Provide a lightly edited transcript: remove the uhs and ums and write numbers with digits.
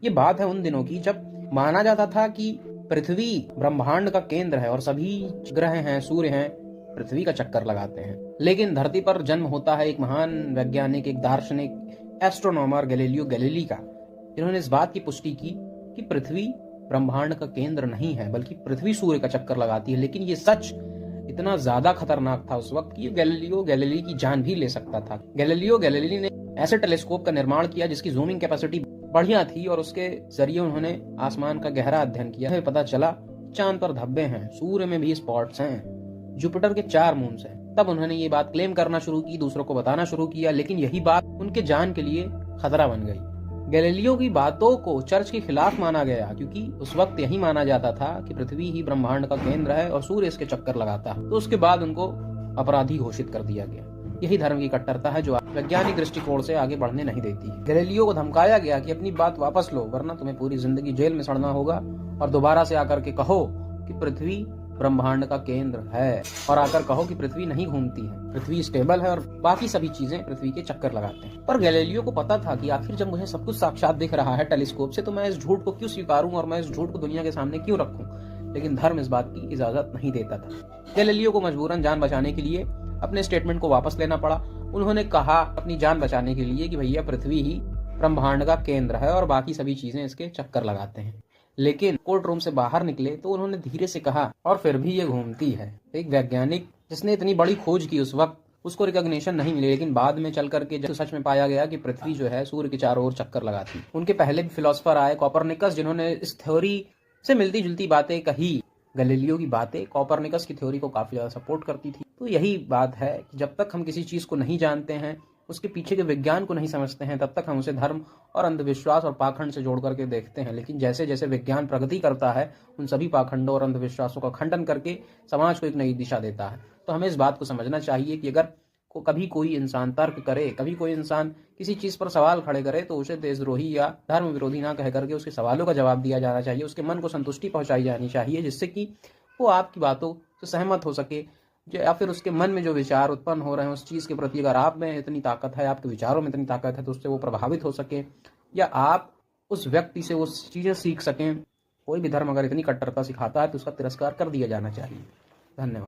ये बात है उन दिनों की जब माना जाता था कि पृथ्वी ब्रह्मांड का केंद्र है और सभी ग्रह हैं, सूर्य हैं, पृथ्वी का चक्कर लगाते हैं। लेकिन धरती पर जन्म होता है एक महान वैज्ञानिक, एक दार्शनिक, एस्ट्रोनॉमर गैलीलियो गैलीली का, जिन्होंने इस बात की पुष्टि की कि पृथ्वी ब्रह्मांड का केंद्र नहीं है, बल्कि पृथ्वी सूर्य का चक्कर लगाती है। लेकिन ये सच इतना ज्यादा खतरनाक था उस वक्त कि गैलीलियो गैलीली की जान भी ले सकता था। गैलीलियो गैलीली ने ऐसे टेलीस्कोप का निर्माण किया जिसकी जूमिंग कैपेसिटी बढ़िया थी और उसके जरिए उन्होंने आसमान का गहरा अध्ययन किया। हमें पता चला चांद पर धब्बे हैं, सूर्य में भी स्पॉट्स हैं, जुपिटर के 4 मून्स हैं। तब उन्होंने ये बात क्लेम करना शुरू की, दूसरों को बताना शुरू किया, लेकिन यही बात उनके जान के लिए खतरा बन गई। गैलीलियो की बातों को चर्च के खिलाफ माना गया, क्योंकि उस वक्त यही माना जाता था कि पृथ्वी ही ब्रह्मांड का केंद्र है और सूर्य इसके चक्कर लगाता है। तो उसके बाद उनको अपराधी घोषित कर दिया गया। यही धर्म की कट्टरता है जो वैज्ञानिक दृष्टिकोण से आगे बढ़ने नहीं देती है। गैलीलियो को धमकाया गया कि अपनी बात वापस लो, वरना तुम्हें पूरी जिंदगी जेल में सड़ना होगा, और दोबारा से आकर के कहो कि पृथ्वी ब्रह्मांड का केंद्र है, और आकर कहो कि पृथ्वी नहीं घूमती है, पृथ्वी स्टेबल है और बाकी सभी चीजें पृथ्वी के चक्कर लगाते हैं। पर गैलीलियो को पता था कि आखिर जब मुझे सब कुछ साक्षात दिख रहा है टेलीस्कोप से, तो मैं इस झूठ को क्यों स्वीकारूं और मैं इस झूठ को दुनिया के सामने क्यों रखूं। लेकिन धर्म इस बात की इजाजत नहीं देता था। गैलीलियो को मजबूरन जान बचाने के लिए अपने स्टेटमेंट को वापस लेना पड़ा। उन्होंने कहा अपनी जान बचाने के लिए कि भैया पृथ्वी ही ब्रह्मांड का केंद्र है और बाकी सभी चीजें इसके चक्कर लगाते हैं। लेकिन कोर्ट रूम से बाहर निकले तो उन्होंने धीरे से कहा, और फिर भी ये घूमती है। एक वैज्ञानिक जिसने इतनी बड़ी खोज की उस वक्त, उसको रिकॉग्निशन नहीं मिली, लेकिन बाद में चल करके जब सच में पाया गया कि पृथ्वी जो है सूर्य के चारों ओर चक्कर लगाती। उनके पहले भी फिलोसफर आए, कोपरनिकस, जिन्होंने इस थ्योरी से मिलती जुलती बातें कही। गैलीलियो की बातें कोपरनिकस की थ्योरी को काफी ज्यादा सपोर्ट करती थी। तो यही बात है कि जब तक हम किसी चीज को नहीं जानते हैं, उसके पीछे के विज्ञान को नहीं समझते हैं, तब तक हम उसे धर्म और अंधविश्वास और पाखंड से जोड़ करके देखते हैं। लेकिन जैसे जैसे विज्ञान प्रगति करता है, उन सभी पाखंडों और अंधविश्वासों का खंडन करके समाज को एक नई दिशा देता है। तो हमें इस बात को समझना चाहिए कि अगर कभी कोई इंसान तर्क करे, कभी कोई इंसान किसी चीज पर सवाल खड़े करे, तो उसे देशद्रोही या धर्म विरोधी ना कह करके उसके सवालों का जवाब दिया जाना चाहिए, उसके मन को संतुष्टि पहुंचाई जानी चाहिए, जिससे कि वो आपकी बातों से सहमत हो सके, या फिर उसके मन में जो विचार उत्पन्न हो रहे हैं उस चीज के प्रति अगर आप में इतनी ताकत है, आपके विचारों में इतनी ताकत है, तो उससे वो प्रभावित हो सके, या आप उस व्यक्ति से वो चीजें सीख सकें। कोई भी धर्म अगर इतनी कट्टरता सिखाता है तो उसका तिरस्कार कर दिया जाना चाहिए। धन्यवाद।